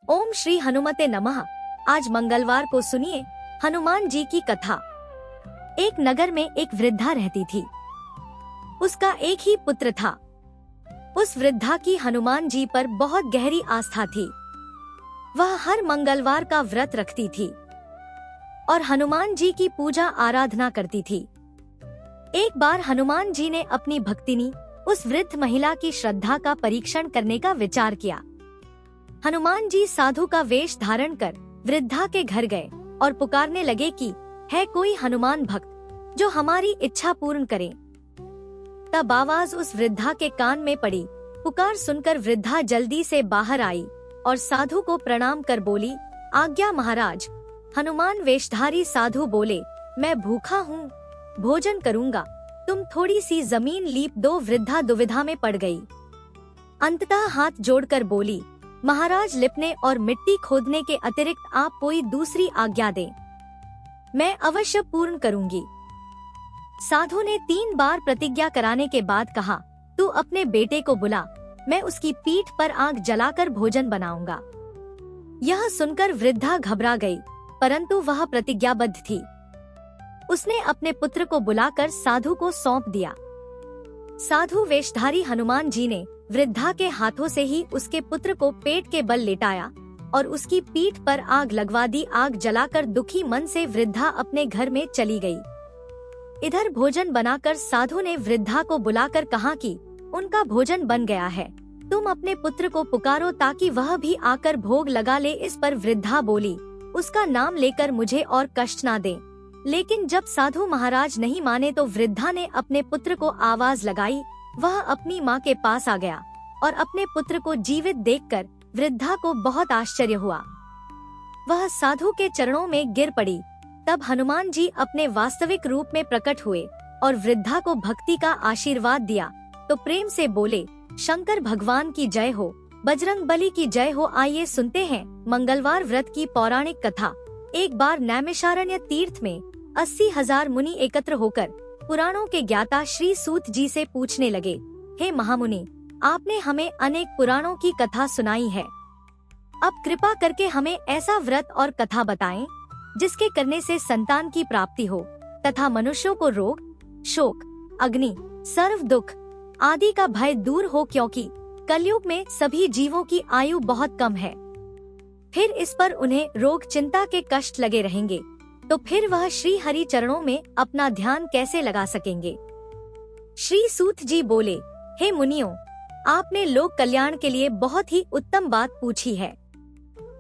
ओम श्री हनुमते नमः। आज मंगलवार को सुनिए हनुमान जी की कथा। एक नगर में एक वृद्धा रहती थी। उसका एक ही पुत्र था। उस वृद्धा की हनुमान जी पर बहुत गहरी आस्था थी। वह हर मंगलवार का व्रत रखती थी और हनुमान जी की पूजा आराधना करती थी। एक बार हनुमान जी ने अपनी भक्तिनी उस वृद्ध महिला की श्रद्धा का परीक्षण करने का विचार किया। हनुमान जी साधु का वेश धारण कर वृद्धा के घर गए और पुकारने लगे कि है कोई हनुमान भक्त जो हमारी इच्छा पूर्ण करे। तब आवाज उस वृद्धा के कान में पड़ी। पुकार सुनकर वृद्धा जल्दी से बाहर आई और साधु को प्रणाम कर बोली, आज्ञा महाराज। हनुमान वेशधारी साधु बोले, मैं भूखा हूँ, भोजन करूँगा, तुम थोड़ी सी जमीन लीप दो। वृद्धा दुविधा में पड़ गई। अंततः हाथ जोड़कर बोली, महाराज लिपने और मिट्टी खोदने के अतिरिक्त आप कोई दूसरी आज्ञा दें, मैं अवश्य पूर्ण करूंगी। साधु ने 3 बार प्रतिज्ञा कराने के बाद कहा, तू अपने बेटे को बुला, मैं उसकी पीठ पर आग जलाकर भोजन बनाऊंगा। यह सुनकर वृद्धा घबरा गई, परंतु वह प्रतिज्ञाबद्ध थी। उसने अपने पुत्र को बुलाकर साधु को सौंप दिया। साधु वेशधारी हनुमान जी ने वृद्धा के हाथों से ही उसके पुत्र को पेट के बल लेटाया और उसकी पीठ पर आग लगवा दी। आग जलाकर दुखी मन से वृद्धा अपने घर में चली गई। इधर भोजन बनाकर साधु ने वृद्धा को बुलाकर कहा कि उनका भोजन बन गया है, तुम अपने पुत्र को पुकारो ताकि वह भी आकर भोग लगा ले। इस पर वृद्धा बोली, उसका नाम लेकर मुझे और कष्ट ना दे। लेकिन जब साधु महाराज नहीं माने तो वृद्धा ने अपने पुत्र को आवाज लगाई। वह अपनी माँ के पास आ गया और अपने पुत्र को जीवित देखकर वृद्धा को बहुत आश्चर्य हुआ। वह साधु के चरणों में गिर पड़ी। तब हनुमान जी अपने वास्तविक रूप में प्रकट हुए और वृद्धा को भक्ति का आशीर्वाद दिया तो प्रेम से बोले, शंकर भगवान की जय हो, बजरंग बली की जय हो। आइए सुनते हैं मंगलवार व्रत की पौराणिक कथा। एक बार नैमिषारण्य तीर्थ में 80,000 मुनि एकत्र होकर पुराणों के ज्ञाता श्री सूत जी से पूछने लगे, हे महामुनि, आपने हमें अनेक पुराणों की कथा सुनाई है। अब कृपा करके हमें ऐसा व्रत और कथा बताएं जिसके करने से संतान की प्राप्ति हो तथा मनुष्यों को रोग, शोक, अग्नि, सर्व दुख आदि का भय दूर हो, क्योंकि कलयुग में सभी जीवों की आयु बहुत कम है। फिर इस पर उन्हें रोग चिंता के कष्ट लगे रहेंगे तो फिर वह श्री हरि चरणों में अपना ध्यान कैसे लगा सकेंगे। श्री सूत जी बोले, हे मुनियों, आपने लोक कल्याण के लिए बहुत ही उत्तम बात पूछी है।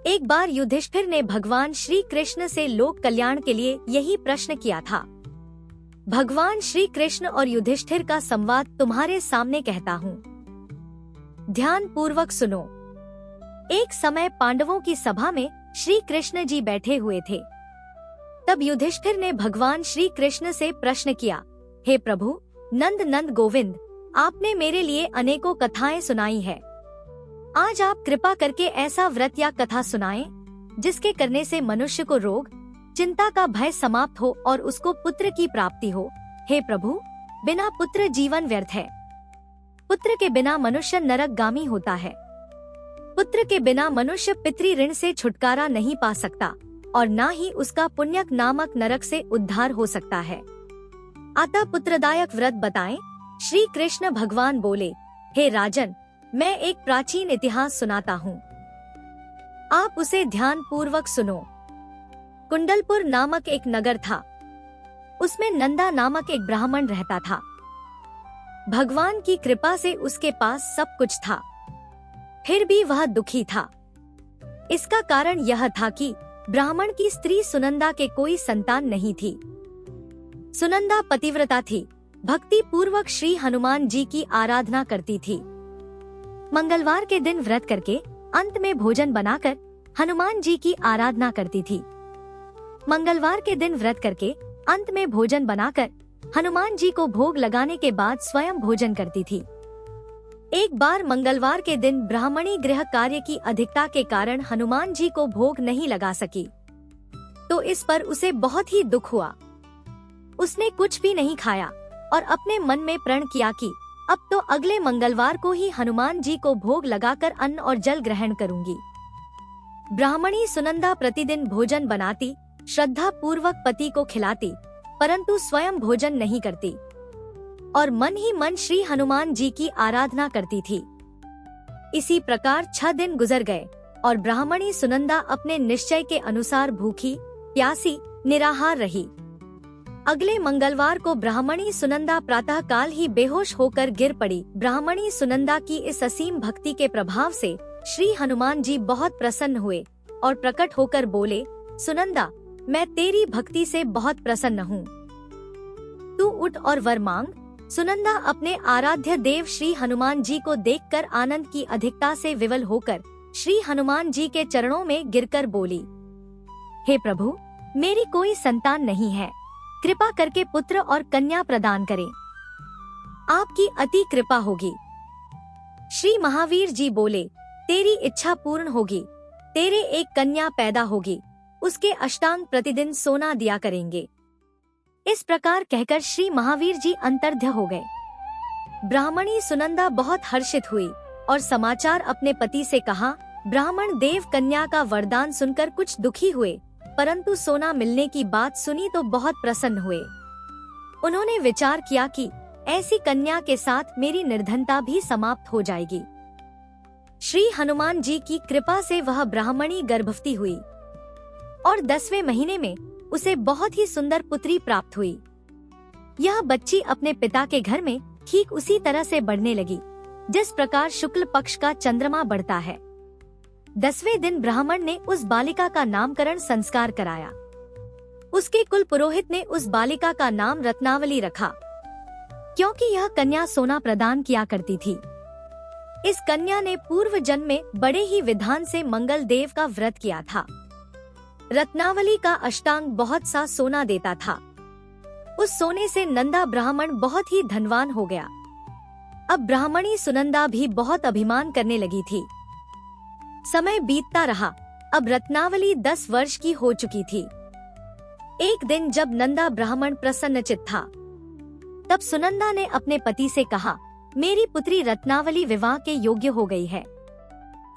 एक बार युधिष्ठिर ने भगवान श्री कृष्ण से लोक कल्याण के लिए यही प्रश्न किया था। भगवान श्री कृष्ण और युधिष्ठिर का संवाद तुम्हारे सामने कहता हूँ, ध्यान पूर्वक सुनो। एक समय पांडवों की सभा में श्री कृष्ण जी बैठे हुए थे। तब युधिष्ठिर ने भगवान श्री कृष्ण से प्रश्न किया, हे प्रभु नंद नंद गोविंद, आपने मेरे लिए अनेकों कथाएं सुनाई है। आज आप कृपा करके ऐसा व्रत या कथा सुनाएं जिसके करने से मनुष्य को रोग, चिंता का भय समाप्त हो और उसको पुत्र की प्राप्ति हो। हे प्रभु, बिना पुत्र जीवन व्यर्थ है। पुत्र के बिना मनुष्य नरकगामी होता है। पुत्र के बिना मनुष्य पितृ ऋण से छुटकारा नहीं पा सकता और ना ही उसका पुण्यक नामक नरक से उद्धार हो सकता है। अतः पुत्रदायक व्रत बताएं। श्री कृष्ण भगवान बोले, हे राजन, मैं एक प्राचीन इतिहास सुनाता हूँ, आप उसे ध्यान पूर्वक सुनो। कुंडलपुर नामक एक नगर था। उसमें नंदा नामक एक ब्राह्मण रहता था। भगवान की कृपा से उसके पास सब कुछ था, फिर भी वह दुखी था। इसका कारण यह था कि ब्राह्मण की स्त्री सुनंदा के कोई संतान नहीं थी। सुनंदा पतिव्रता थी, भक्ति पूर्वक श्री हनुमान जी की आराधना करती थी। मंगलवार के दिन व्रत करके अंत में भोजन बनाकर हनुमान जी की आराधना करती थी। मंगलवार के दिन व्रत करके अंत में भोजन बनाकर हनुमान जी को भोग लगाने के बाद स्वयं भोजन करती थी। एक बार मंगलवार के दिन ब्राह्मणी गृह कार्य की अधिकता के कारण हनुमान जी को भोग नहीं लगा सकी, तो इस पर उसे बहुत ही दुख हुआ। उसने कुछ भी नहीं खाया और अपने मन में प्रण किया कि अब तो अगले मंगलवार को ही हनुमान जी को भोग लगाकर अन्न और जल ग्रहण करूंगी। ब्राह्मणी सुनंदा प्रतिदिन भोजन बनाती, श्रद्धा पूर्वक पति को खिलाती, परंतु स्वयं भोजन नहीं करती और मन ही मन श्री हनुमान जी की आराधना करती थी। इसी प्रकार 6 दिन गुजर गए और ब्राह्मणी सुनंदा अपने निश्चय के अनुसार भूखी, प्यासी, निराहार रही। अगले मंगलवार को ब्राह्मणी सुनंदा प्रातः काल ही बेहोश होकर गिर पड़ी। ब्राह्मणी सुनंदा की इस असीम भक्ति के प्रभाव से श्री हनुमान जी बहुत प्रसन्न हुए और प्रकट होकर बोले, सुनंदा, मैं तेरी भक्ति से बहुत प्रसन्न हूँ। तू उठ और वर मांग। सुनंदा अपने आराध्य देव श्री हनुमान जी को देखकर आनंद की अधिकता से विवल होकर श्री हनुमान जी के चरणों में गिरकर बोली, हे प्रभु, मेरी कोई संतान नहीं है, कृपा करके पुत्र और कन्या प्रदान करें। आपकी अति कृपा होगी। श्री महावीर जी बोले, तेरी इच्छा पूर्ण होगी, तेरे एक कन्या पैदा होगी, उसके अष्टांग प्रतिदिन सोना दिया करेंगे। इस प्रकार कहकर श्री महावीर जी अंतर्ध्य हो गए। ब्राह्मणी सुनंदा बहुत हर्षित हुई और समाचार अपने पति से कहा। ब्राह्मण देव कन्या का वरदान सुनकर कुछ दुखी हुए, परंतु सोना मिलने की बात सुनी तो बहुत प्रसन्न हुए। उन्होंने विचार किया कि ऐसी कन्या के साथ मेरी निर्धनता भी समाप्त हो जाएगी। श्री हनुमान जी की कृपा से वह ब्राह्मणी गर्भवती हुई और 10वें महीने में उसे बहुत ही सुंदर पुत्री प्राप्त हुई। यह बच्ची अपने पिता के घर में ठीक उसी तरह से बढ़ने लगी जिस प्रकार शुक्ल पक्ष का चंद्रमा बढ़ता है। 10वें दिन ब्राह्मण ने उस बालिका का नामकरण संस्कार कराया। उसके कुल पुरोहित ने उस बालिका का नाम रत्नावली रखा, क्योंकि यह कन्या सोना प्रदान किया करती थी। इस कन्या ने पूर्व जन्म में बड़े ही विधान से मंगल देव का व्रत किया था। रत्नावली का अष्टांग बहुत सा सोना देता था। उस सोने से नंदा ब्राह्मण बहुत ही धनवान हो गया। अब ब्राह्मणी सुनंदा भी बहुत अभिमान करने लगी थी। समय बीतता रहा। अब रत्नावली 10 वर्ष की हो चुकी थी। एक दिन जब नंदा ब्राह्मण प्रसन्नचित्त था, तब सुनंदा ने अपने पति से कहा, मेरी पुत्री रत्नावली विवाह के योग्य हो गई है,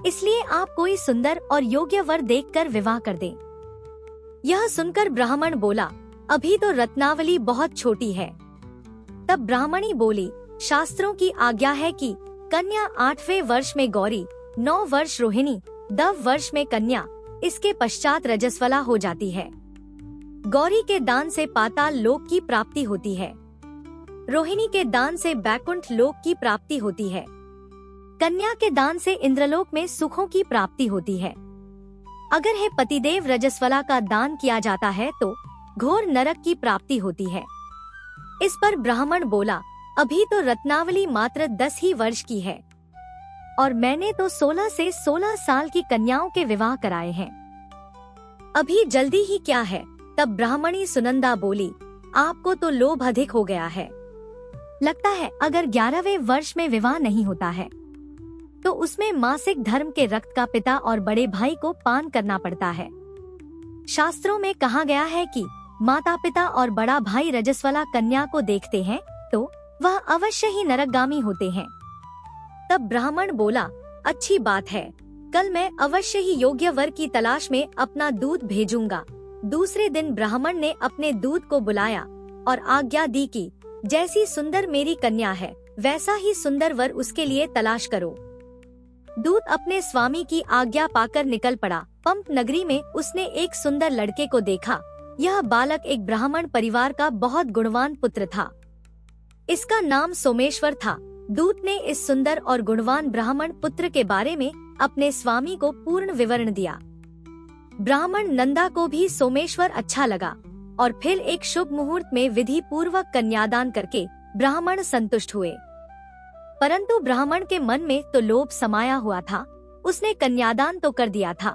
इसलिए आप कोई सुंदर और योग्य वर देखकर विवाह कर दें। यह सुनकर ब्राह्मण बोला, अभी तो रत्नावली बहुत छोटी है। तब ब्राह्मणी बोली, शास्त्रों की आज्ञा है कि कन्या 8वें वर्ष में गौरी, 9 वर्ष रोहिणी, 10 वर्ष में कन्या, इसके पश्चात रजस्वला हो जाती है। गौरी के दान से पाताल लोक की प्राप्ति होती है, रोहिणी के दान से बैकुंठ लोक की प्राप्ति होती है, कन्या के दान से इंद्रलोक में सुखों की प्राप्ति होती है। अगर है पतिदेव रजस्वला का दान किया जाता है तो घोर नरक की प्राप्ति होती है। इस पर ब्राह्मण बोला, अभी तो रत्नावली मात्र 10 ही वर्ष की है और मैंने तो 16 से 16 साल की कन्याओं के विवाह कराए हैं, अभी जल्दी ही क्या है। तब ब्राह्मणी सुनंदा बोली, आपको तो लोभ अधिक हो गया है। लगता है अगर 11वें वर्ष में विवाह नहीं होता है तो उसमें मासिक धर्म के रक्त का पिता और बड़े भाई को पान करना पड़ता है। शास्त्रों में कहा गया है कि माता पिता और बड़ा भाई रजस्वला कन्या को देखते हैं तो वह अवश्य ही नरकगामी होते हैं। तब ब्राह्मण बोला, अच्छी बात है, कल मैं अवश्य ही योग्य वर की तलाश में अपना दूध भेजूंगा। दूसरे दिन ब्राह्मण ने अपने दूध को बुलाया और आज्ञा दी कि जैसी सुंदर मेरी कन्या है वैसा ही सुंदर वर उसके लिए तलाश करो। दूत अपने स्वामी की आज्ञा पाकर निकल पड़ा। पंप नगरी में उसने एक सुंदर लड़के को देखा। यह बालक एक ब्राह्मण परिवार का बहुत गुणवान पुत्र था। इसका नाम सोमेश्वर था। दूत ने इस सुंदर और गुणवान ब्राह्मण पुत्र के बारे में अपने स्वामी को पूर्ण विवरण दिया। ब्राह्मण नंदा को भी सोमेश्वर अच्छा लगा और फिर एक शुभ मुहूर्त में विधि पूर्वक कन्यादान करके ब्राह्मण संतुष्ट हुए। परंतु ब्राह्मण के मन में तो लोभ समाया हुआ था। उसने कन्यादान तो कर दिया था,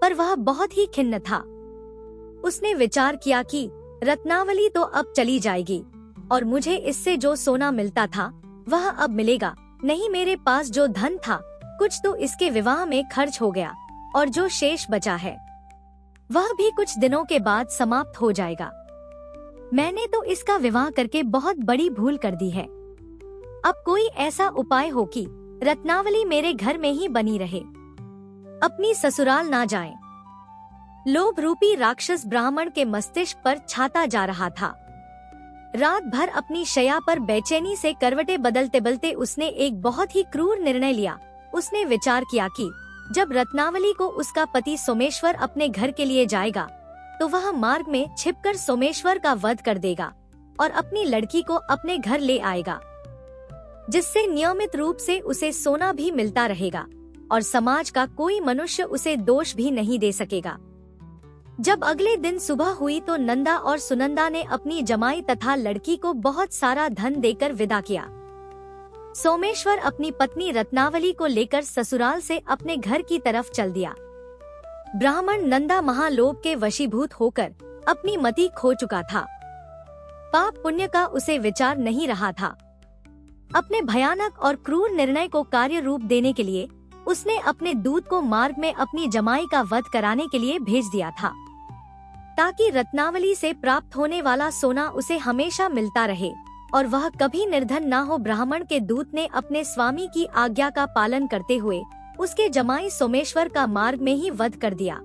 पर वह बहुत ही खिन्न था। उसने विचार किया कि रत्नावली तो अब चली जाएगी और मुझे इससे जो सोना मिलता था वह अब मिलेगा नहीं। मेरे पास जो धन था कुछ तो इसके विवाह में खर्च हो गया और जो शेष बचा है वह भी कुछ दिनों के बाद समाप्त हो जाएगा। मैंने तो इसका विवाह करके बहुत बड़ी भूल कर दी है। अब कोई ऐसा उपाय हो कि रत्नावली मेरे घर में ही बनी रहे, अपनी ससुराल ना जाए। लोभ रूपी राक्षस ब्राह्मण के मस्तिष्क पर छाता जा रहा था। रात भर अपनी शैया पर बेचैनी से करवटें बदलते बदलते उसने एक बहुत ही क्रूर निर्णय लिया। उसने विचार किया कि जब रत्नावली को उसका पति सोमेश्वर अपने घर के लिए जाएगा तो वह मार्ग में छिपकर सोमेश्वर का वध कर देगा और अपनी लड़की को अपने घर ले आएगा, जिससे नियमित रूप से उसे सोना भी मिलता रहेगा और समाज का कोई मनुष्य उसे दोष भी नहीं दे सकेगा। जब अगले दिन सुबह हुई तो नंदा और सुनंदा ने अपनी जमाई तथा लड़की को बहुत सारा धन देकर विदा किया। सोमेश्वर अपनी पत्नी रत्नावली को लेकर ससुराल से अपने घर की तरफ चल दिया। ब्राह्मण नंदा महालोभ के वशीभूत होकर अपनी मति खो चुका था। पाप पुण्य का उसे विचार नहीं रहा था। अपने भयानक और क्रूर निर्णय को कार्य रूप देने के लिए उसने अपने दूत को मार्ग में अपनी जमाई का वध कराने के लिए भेज दिया था, ताकि रत्नावली से प्राप्त होने वाला सोना उसे हमेशा मिलता रहे और वह कभी निर्धन ना हो। ब्राह्मण के दूत ने अपने स्वामी की आज्ञा का पालन करते हुए उसके जमाई सोमेश्वर का मार्ग में ही वध कर दिया।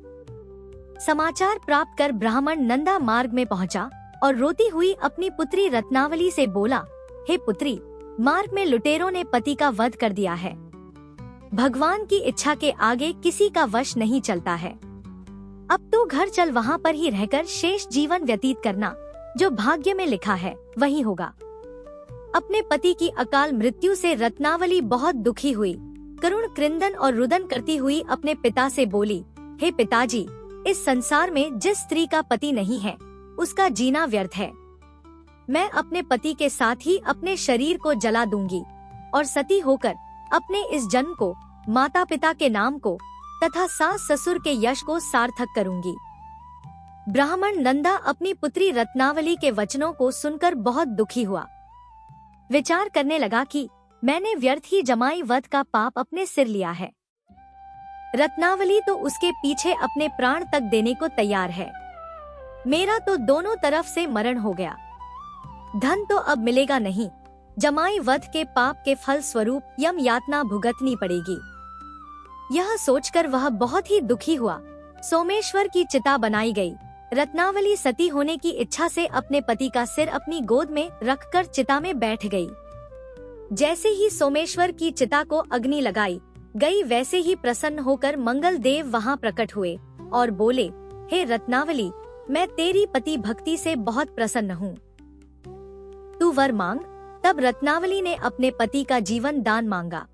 समाचार प्राप्त कर ब्राह्मण नंदा मार्ग में पहुंचा और रोती हुई अपनी पुत्री रत्नावली से बोला, हे पुत्री, मार्ग में लुटेरों ने पति का वध कर दिया है। भगवान की इच्छा के आगे किसी का वश नहीं चलता है। अब तो घर चल, वहाँ पर ही रहकर शेष जीवन व्यतीत करना। जो भाग्य में लिखा है वही होगा। अपने पति की अकाल मृत्यु से रत्नावली बहुत दुखी हुई। करुण क्रंदन और रुदन करती हुई अपने पिता से बोली, हे पिताजी, इस संसार में जिस स्त्री का पति नहीं है उसका जीना व्यर्थ है। मैं अपने पति के साथ ही अपने शरीर को जला दूंगी और सती होकर अपने इस जन्म को, माता पिता के नाम को तथा सास ससुर के यश को सार्थक करूंगी। ब्राह्मण नंदा अपनी पुत्री रत्नावली के वचनों को सुनकर बहुत दुखी हुआ। विचार करने लगा कि मैंने व्यर्थ ही जमाई वध का पाप अपने सिर लिया है। रत्नावली तो उसके पीछे अपने प्राण तक देने को तैयार है। मेरा तो दोनों तरफ से मरण हो गया। धन तो अब मिलेगा नहीं। जमाई वध के पाप के फल स्वरूप यम यातना भुगतनी पड़ेगी। यह सोचकर वह बहुत ही दुखी हुआ। सोमेश्वर की चिता बनाई गई। रत्नावली सती होने की इच्छा से अपने पति का सिर अपनी गोद में रखकर चिता में बैठ गई। जैसे ही सोमेश्वर की चिता को अग्नि लगाई गई, वैसे ही प्रसन्न होकर मंगल देव वहाँ प्रकट हुए और बोले, हे रत्नावली, मैं तेरी पति भक्ति से बहुत प्रसन्न हूँ। तू वर मांग। तब रत्नावली ने अपने पति का जीवन दान मांगा।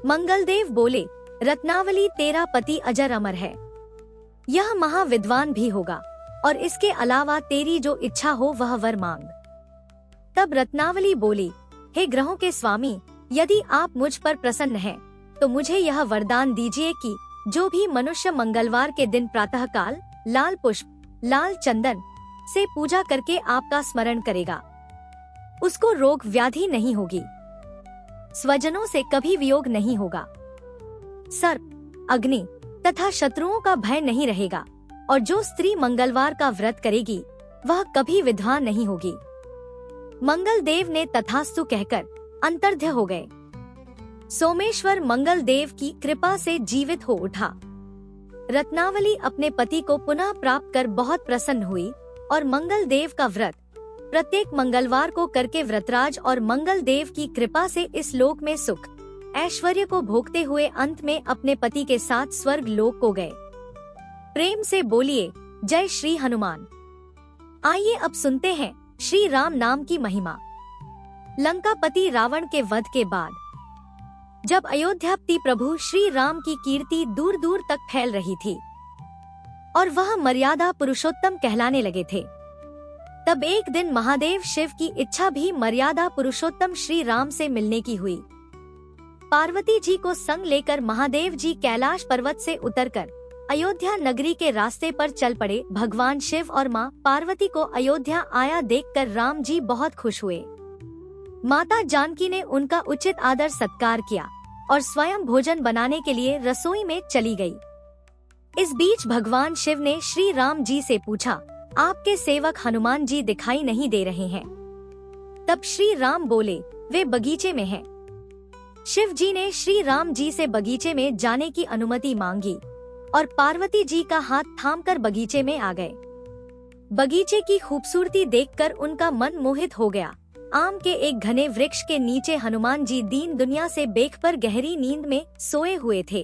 मंगलदेव बोले, रत्नावली, तेरा पति अजर अमर है। यह महाविद्वान भी होगा और इसके अलावा तेरी जो इच्छा हो वह वर मांग। तब रत्नावली बोली, हे ग्रहों के स्वामी, यदि आप मुझ पर प्रसन्न हैं, तो मुझे यह वरदान दीजिए कि जो भी मनुष्य मंगलवार के दिन प्रातःकाल लाल पुष्प, लाल चंदन से पूजा करके आपका स्मरण करेगा, उसको रोग व्याधि नहीं होगी, स्वजनों से कभी वियोग नहीं होगा, सर्प, अग्नि तथा शत्रुओं का भय नहीं रहेगा और जो स्त्री मंगलवार का व्रत करेगी वह कभी विधवा नहीं होगी। मंगल देव ने तथास्तु कहकर अंतर्ध्य हो गए। सोमेश्वर मंगल देव की कृपा से जीवित हो उठा। रत्नावली अपने पति को पुनः प्राप्त कर बहुत प्रसन्न हुई और मंगल देव का व्रत प्रत्येक मंगलवार को करके व्रतराज और मंगल देव की कृपा से इस लोक में सुख ऐश्वर्य को भोगते हुए अंत में अपने पति के साथ स्वर्ग लोक को गए। प्रेम से बोलिए, जय श्री हनुमान। आइए अब सुनते हैं श्री राम नाम की महिमा। लंकापति रावण के वध के बाद जब अयोध्यापति प्रभु श्री राम की कीर्ति दूर दूर तक फैल रही थी और वह मर्यादा पुरुषोत्तम कहलाने लगे थे, तब एक दिन महादेव शिव की इच्छा भी मर्यादा पुरुषोत्तम श्री राम से मिलने की हुई। पार्वती जी को संग लेकर महादेव जी कैलाश पर्वत से उतरकर अयोध्या नगरी के रास्ते पर चल पड़े। भगवान शिव और माँ पार्वती को अयोध्या आया देखकर राम जी बहुत खुश हुए। माता जानकी ने उनका उचित आदर सत्कार किया और स्वयं भोजन बनाने के लिए रसोई में चली गई। इस बीच भगवान शिव ने श्री राम जी से पूछा, आपके सेवक हनुमान जी दिखाई नहीं दे रहे हैं। तब श्री राम बोले, वे बगीचे में हैं। शिव जी ने श्री राम जी से बगीचे में जाने की अनुमति मांगी और पार्वती जी का हाथ थामकर बगीचे में आ गए। बगीचे की खूबसूरती देखकर उनका मन मोहित हो गया। आम के एक घने वृक्ष के नीचे हनुमान जी दीन दुनिया से बेखबर गहरी नींद में सोए हुए थे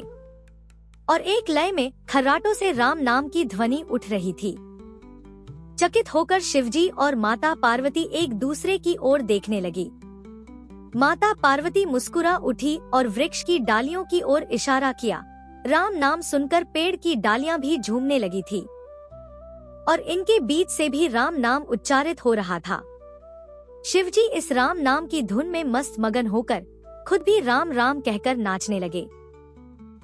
और एक लय में खर्राटों से राम नाम की ध्वनि उठ रही थी। चकित होकर शिवजी और माता पार्वती एक दूसरे की ओर देखने लगी। माता पार्वती मुस्कुरा उठी और वृक्ष की डालियों की ओर इशारा किया। राम नाम सुनकर पेड़ की डालियां भी झूमने लगी थी और इनके बीच से भी राम नाम उच्चारित हो रहा था। शिवजी इस राम नाम की धुन में मस्त मगन होकर खुद भी राम राम कहकर नाचने लगे।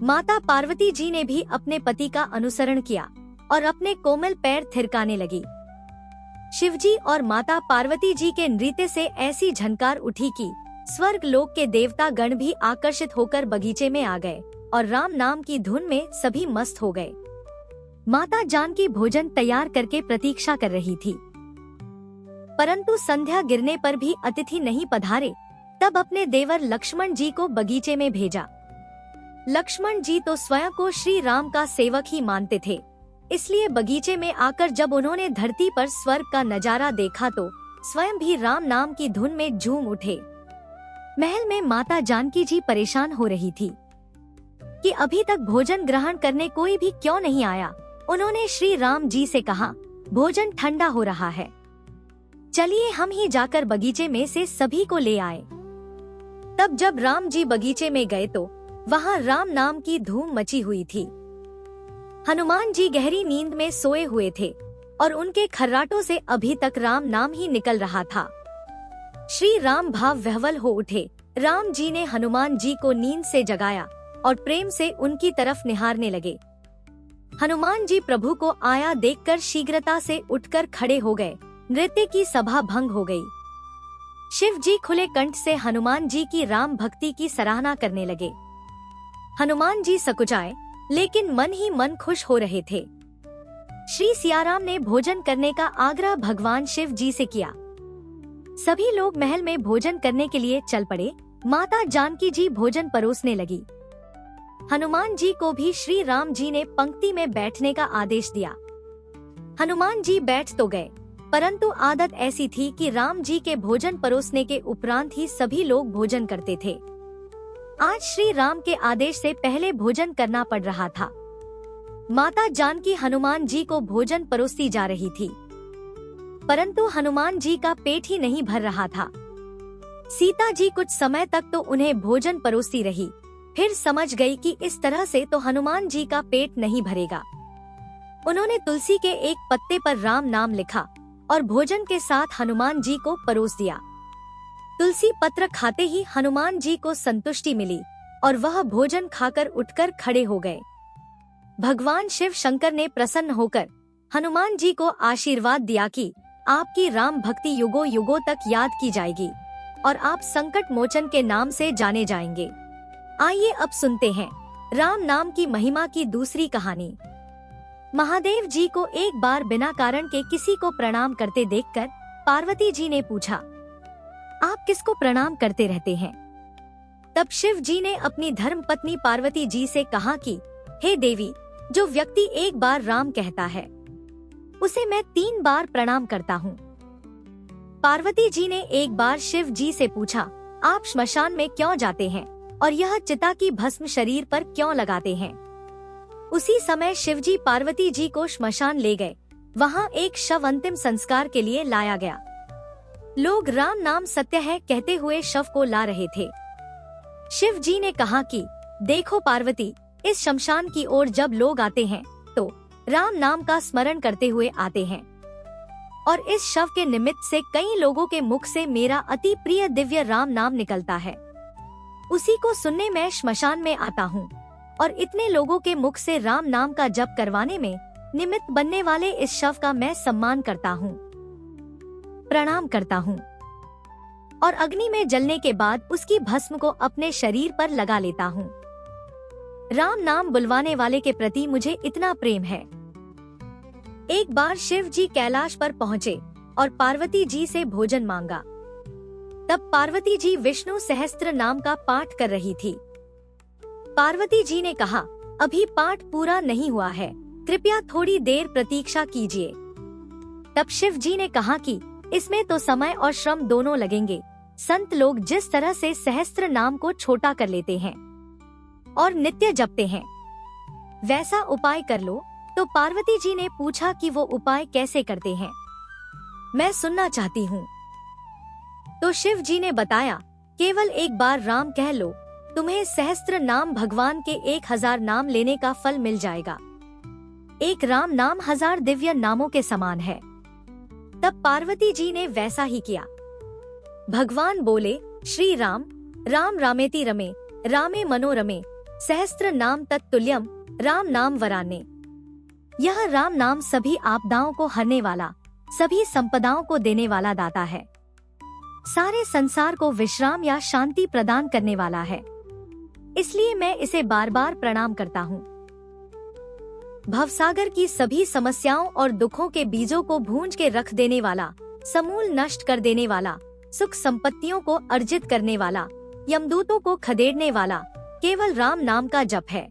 माता पार्वती जी ने भी अपने पति का अनुसरण किया और अपने कोमल पैर थिरकाने लगी। शिवजी और माता पार्वती जी के नृत्य से ऐसी झनकार उठी कि स्वर्ग लोक के देवता गण भी आकर्षित होकर बगीचे में आ गए और राम नाम की धुन में सभी मस्त हो गए। माता जानकी भोजन तैयार करके प्रतीक्षा कर रही थी, परंतु संध्या गिरने पर भी अतिथि नहीं पधारे। तब अपने देवर लक्ष्मण जी को बगीचे में भेजा। लक्ष्मण जी तो स्वयं को श्री राम का सेवक ही मानते थे, इसलिए बगीचे में आकर जब उन्होंने धरती पर स्वर्ग का नजारा देखा तो स्वयं भी राम नाम की धुन में झूम उठे। महल में माता जानकी जी परेशान हो रही थी कि अभी तक भोजन ग्रहण करने कोई भी क्यों नहीं आया। उन्होंने श्री राम जी से कहा, भोजन ठंडा हो रहा है, चलिए हम ही जाकर बगीचे में से सभी को ले आए। तब जब राम जी बगीचे में गए तो वहाँ राम नाम की धूम मची हुई थी। हनुमान जी गहरी नींद में सोए हुए थे और उनके खर्राटों से अभी तक राम नाम ही निकल रहा था। श्री राम भाव विह्वल हो उठे। राम जी ने हनुमान जी को नींद से जगाया और प्रेम से उनकी तरफ निहारने लगे। हनुमान जी प्रभु को आया देखकर शीघ्रता से उठकर खड़े हो गए। नृत्य की सभा भंग हो गई। शिव जी खुले कंठ से हनुमान जी की राम भक्ति की सराहना करने लगे। हनुमान जी सकुचाए, लेकिन मन ही मन खुश हो रहे थे। श्री सियाराम ने भोजन करने का आग्रह भगवान शिव जी से किया। सभी लोग महल में भोजन करने के लिए चल पड़े। माता जानकी जी भोजन परोसने लगी। हनुमान जी को भी श्री राम जी ने पंक्ति में बैठने का आदेश दिया। हनुमान जी बैठ तो गए, परंतु आदत ऐसी थी कि राम जी के भोजन परोसने के उपरांत ही सभी लोग भोजन करते थे। आज श्री राम के आदेश से पहले भोजन करना पड़ रहा था। माता जानकी हनुमान जी को भोजन परोसती जा रही थी, परंतु हनुमान जी का पेट ही नहीं भर रहा था। सीता जी कुछ समय तक तो उन्हें भोजन परोसती रही, फिर समझ गई कि इस तरह से तो हनुमान जी का पेट नहीं भरेगा। उन्होंने तुलसी के एक पत्ते पर राम नाम लिखा और भोजन के साथ हनुमान जी को परोस दिया। तुलसी पत्र खाते ही हनुमान जी को संतुष्टि मिली और वह भोजन खाकर उठकर खड़े हो गए। भगवान शिव शंकर ने प्रसन्न होकर हनुमान जी को आशीर्वाद दिया कि आपकी राम भक्ति युगों युगों तक याद की जाएगी और आप संकट मोचन के नाम से जाने जाएंगे। आइए अब सुनते हैं राम नाम की महिमा की दूसरी कहानी। महादेव जी को एक बार बिना कारण के किसी को प्रणाम करते देखकर पार्वती जी ने पूछा, आप किसको प्रणाम करते रहते हैं? तब शिव जी ने अपनी धर्म पत्नी पार्वती जी से कहा कि हे देवी, जो व्यक्ति एक बार राम कहता है उसे मैं 3 बार प्रणाम करता हूँ। पार्वती जी ने एक बार शिव जी से पूछा, आप श्मशान में क्यों जाते हैं और यह चिता की भस्म शरीर पर क्यों लगाते हैं? उसी समय शिवजी पार्वती जी को श्मशान ले गए। वहाँ एक शव अंतिम संस्कार के लिए लाया गया। लोग राम नाम सत्य है कहते हुए शव को ला रहे थे। शिव जी ने कहा कि देखो पार्वती, इस शमशान की ओर जब लोग आते हैं तो राम नाम का स्मरण करते हुए आते हैं और इस शव के निमित्त से कई लोगों के मुख से मेरा अति प्रिय दिव्य राम नाम निकलता है। उसी को सुनने मैं श्मशान में आता हूँ और इतने लोगों के मुख से राम नाम का जप करवाने में निमित्त बनने वाले इस शव का मैं सम्मान करता हूँ, प्रणाम करता हूँ और अग्नि में जलने के बाद उसकी भस्म को अपने शरीर पर लगा लेता हूँ। राम नाम बुलवाने वाले के प्रति मुझे इतना प्रेम है। एक बार शिव जी कैलाश पर पहुँचे और पार्वती जी से भोजन मांगा। तब पार्वती जी विष्णु सहस्त्र नाम का पाठ कर रही थी। पार्वती जी ने कहा, अभी पाठ पूरा नहीं हुआ है, कृपया थोड़ी देर प्रतीक्षा कीजिए। तब शिव जी ने कहा कि इसमें तो समय और श्रम दोनों लगेंगे। संत लोग जिस तरह से सहस्त्र नाम को छोटा कर लेते हैं और नित्य जपते हैं, वैसा उपाय कर लो। तो पार्वती जी ने पूछा कि वो उपाय कैसे करते हैं, मैं सुनना चाहती हूँ। तो शिव जी ने बताया, केवल एक बार राम कह लो, तुम्हें सहस्त्र नाम भगवान के 1000 नाम लेने का फल मिल जाएगा। एक राम नाम 1000 दिव्य नामों के समान है। तब पार्वती जी ने वैसा ही किया। भगवान बोले, श्री राम राम रामेति रमे, रामे मनोरमे, सहस्त्र नाम तत्तुल्यम, राम नाम वराने। यह राम नाम सभी आपदाओं को हरने वाला, सभी संपदाओं को देने वाला दाता है। सारे संसार को विश्राम या शांति प्रदान करने वाला है, इसलिए मैं इसे बार बार प्रणाम करता हूँ। भवसागर की सभी समस्याओं और दुखों के बीजों को भूंज के रख देने वाला, समूल नष्ट कर देने वाला, सुख संपत्तियों को अर्जित करने वाला, यमदूतों को खदेड़ने वाला केवल राम नाम का जप है।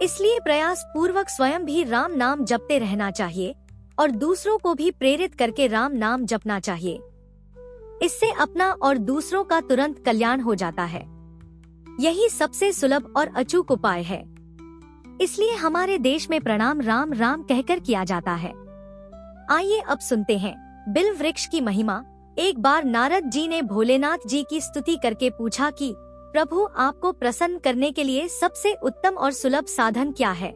इसलिए प्रयास पूर्वक स्वयं भी राम नाम जपते रहना चाहिए और दूसरों को भी प्रेरित करके राम नाम जपना चाहिए। इससे अपना और दूसरों का तुरंत कल्याण हो जाता है। यही सबसे सुलभ और अचूक उपाय है। इसलिए हमारे देश में प्रणाम राम राम कहकर किया जाता है। आइए अब सुनते हैं बिल्व वृक्ष की महिमा। एक बार नारद जी ने भोलेनाथ जी की स्तुति करके पूछा कि प्रभु, आपको प्रसन्न करने के लिए सबसे उत्तम और सुलभ साधन क्या है?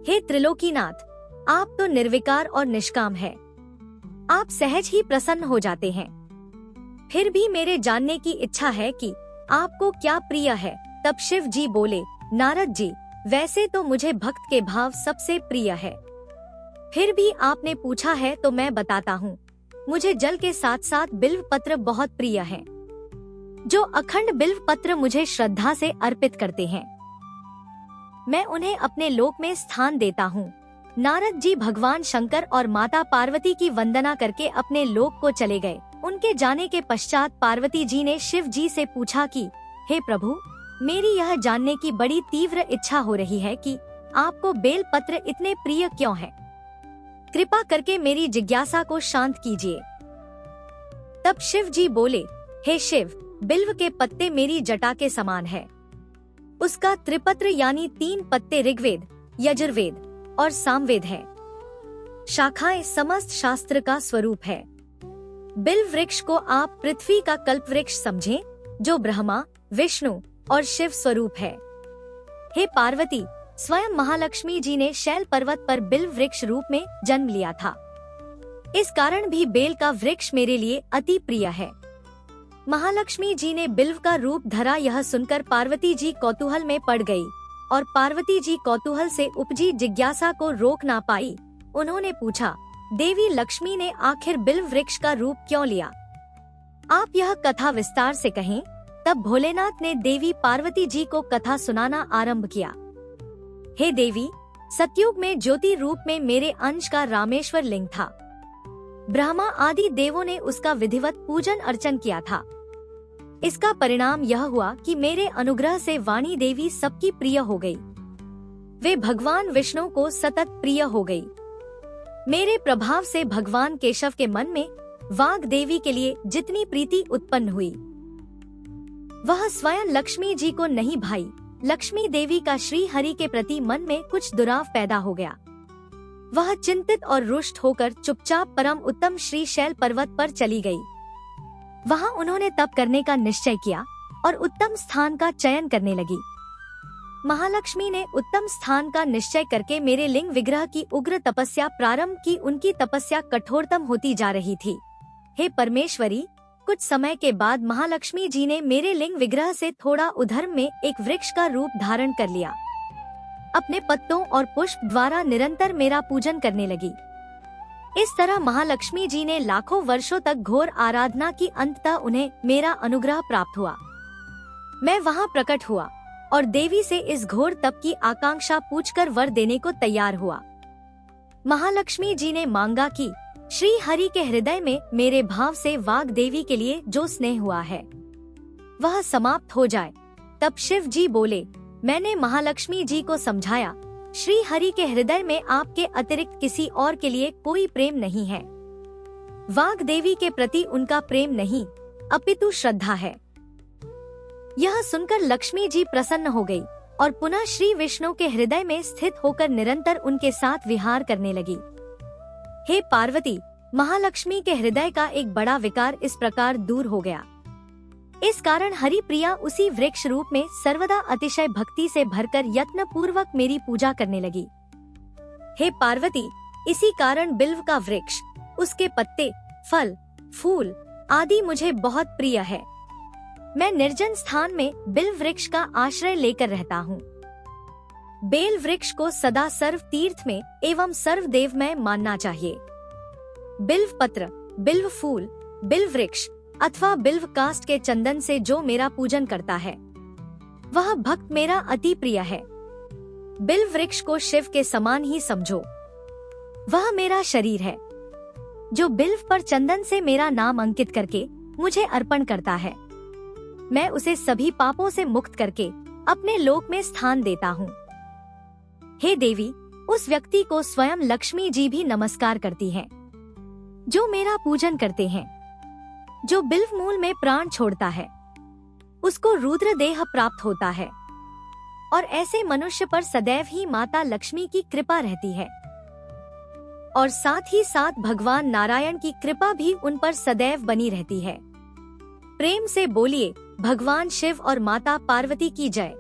हे त्रिलोकीनाथ, आप तो निर्विकार और निष्काम है, आप सहज ही प्रसन्न हो जाते हैं। फिर भी मेरे जानने की इच्छा है कि आपको क्या प्रिय है। तब शिव जी बोले, नारद जी, वैसे तो मुझे भक्त के भाव सबसे प्रिय है, फिर भी आपने पूछा है तो मैं बताता हूँ। मुझे जल के साथ साथ बिल्व पत्र बहुत प्रिय है। जो अखंड बिल्व पत्र मुझे श्रद्धा से अर्पित करते हैं, मैं उन्हें अपने लोक में स्थान देता हूँ। नारद जी भगवान शंकर और माता पार्वती की वंदना करके अपने लोक को चले गए। उनके जाने के पश्चात पार्वती जी ने शिव जी से पूछा कि हे प्रभु, मेरी यह जानने की बड़ी तीव्र इच्छा हो रही है कि आपको बेल पत्र इतने प्रिय क्यों है। कृपा करके मेरी जिज्ञासा को शांत कीजिए। तब शिव जी बोले, हे शिव, बिल्व के पत्ते मेरी जटा के समान है। उसका त्रिपत्र यानी 3 पत्ते ऋग्वेद, यजुर्वेद और सामवेद है। शाखाएं समस्त शास्त्र का स्वरूप है। बिल्व वृक्ष को आप पृथ्वी का कल्प वृक्ष समझें, जो ब्रह्मा, विष्णु और शिव स्वरूप है। हे पार्वती, स्वयं महालक्ष्मी जी ने शैल पर्वत पर बिल्व वृक्ष रूप में जन्म लिया था। इस कारण भी बेल का वृक्ष मेरे लिए अति प्रिय है। महालक्ष्मी जी ने बिल्व का रूप धरा, यह सुनकर पार्वती जी कौतूहल में पड़ गई और पार्वती जी कौतूहल से उपजी जिज्ञासा को रोक ना पाई। उन्होंने पूछा, देवी लक्ष्मी ने आखिर बिल्व वृक्ष का रूप क्यों लिया? आप यह कथा विस्तार से कहें। तब भोलेनाथ ने देवी पार्वती जी को कथा सुनाना आरंभ किया। हे देवी, सतयुग में ज्योति रूप में मेरे अंश का रामेश्वर लिंग था। ब्रह्मा आदि देवों ने उसका विधिवत पूजन अर्चन किया था। इसका परिणाम यह हुआ कि मेरे अनुग्रह से वाणी देवी सबकी प्रिय हो गई। वे भगवान विष्णु को सतत प्रिय हो गई। मेरे प्रभाव से भगवान केशव के मन में वाग देवी के लिए जितनी प्रीति उत्पन्न हुई, वह स्वयं लक्ष्मी जी को नहीं भाई। लक्ष्मी देवी का श्री हरि के प्रति मन में कुछ दुराव पैदा हो गया। वह चिंतित और रुष्ट होकर चुपचाप परम उत्तम श्री शैल पर्वत पर चली गई। वहां उन्होंने तप करने का निश्चय किया और उत्तम स्थान का चयन करने लगी। महालक्ष्मी ने उत्तम स्थान का निश्चय करके मेरे लिंग विग्रह की उग्र तपस्या प्रारंभ की। उनकी तपस्या कठोरतम होती जा रही थी। हे परमेश्वरी, कुछ समय के बाद महालक्ष्मी जी ने मेरे लिंग विग्रह से थोड़ा उधर में एक वृक्ष का रूप धारण कर लिया। अपने पत्तों और पुष्प द्वारा निरंतर मेरा पूजन करने लगी। इस तरह महालक्ष्मी जी ने लाखों वर्षों तक घोर आराधना की। अंततः उन्हें मेरा अनुग्रह प्राप्त हुआ। मैं वहां प्रकट हुआ और देवी से इस घोर तप की आकांक्षा पूछकर वर देने को तैयार हुआ। महालक्ष्मी जी ने मांगा कि श्री हरि के हृदय में मेरे भाव से वाग देवी के लिए जो स्नेह हुआ है वह समाप्त हो जाए। तब शिव जी बोले, मैंने महालक्ष्मी जी को समझाया, श्री हरि के हृदय में आपके अतिरिक्त किसी और के लिए कोई प्रेम नहीं है। वाग देवी के प्रति उनका प्रेम नहीं, अपितु श्रद्धा है। यह सुनकर लक्ष्मी जी प्रसन्न हो गई और पुनः श्री विष्णु के हृदय में स्थित होकर निरंतर उनके साथ विहार करने लगी। हे पार्वती, महालक्ष्मी के हृदय का एक बड़ा विकार इस प्रकार दूर हो गया। इस कारण हरिप्रिया उसी वृक्ष रूप में सर्वदा अतिशय भक्ति से भरकर यत्न पूर्वक मेरी पूजा करने लगी। हे पार्वती, इसी कारण बिल्व का वृक्ष, उसके पत्ते, फल, फूल आदि मुझे बहुत प्रिय है। मैं निर्जन स्थान में बिल्व वृक्ष का आश्रय लेकर रहता हूँ। बेल वृक्ष को सदा सर्व तीर्थ में एवं सर्वदेव में मानना चाहिए। बिल्व पत्र, बिल्व फूल, बिल्व वृक्ष अथवा बिल्व काष्ठ के चंदन से जो मेरा पूजन करता है, वह भक्त मेरा अति प्रिय है। बिल्व वृक्ष को शिव के समान ही समझो। वह मेरा शरीर है, जो बिल्व पर चंदन से मेरा नाम अंकित करके मुझे अर्पण करता है। मैं उसे सभी पापों से मुक्त करके अपने लोक में स्थान देता हूँ। हे देवी, उस व्यक्ति को स्वयं लक्ष्मी जी भी नमस्कार करती हैं, जो मेरा पूजन करते हैं। जो बिल्व मूल में प्राण छोड़ता है, उसको रुद्र देह प्राप्त होता है और ऐसे मनुष्य पर सदैव ही माता लक्ष्मी की कृपा रहती है और साथ ही साथ भगवान नारायण की कृपा भी उन पर सदैव बनी रहती है। प्रेम से बोलिए, भगवान शिव और माता पार्वती की जय।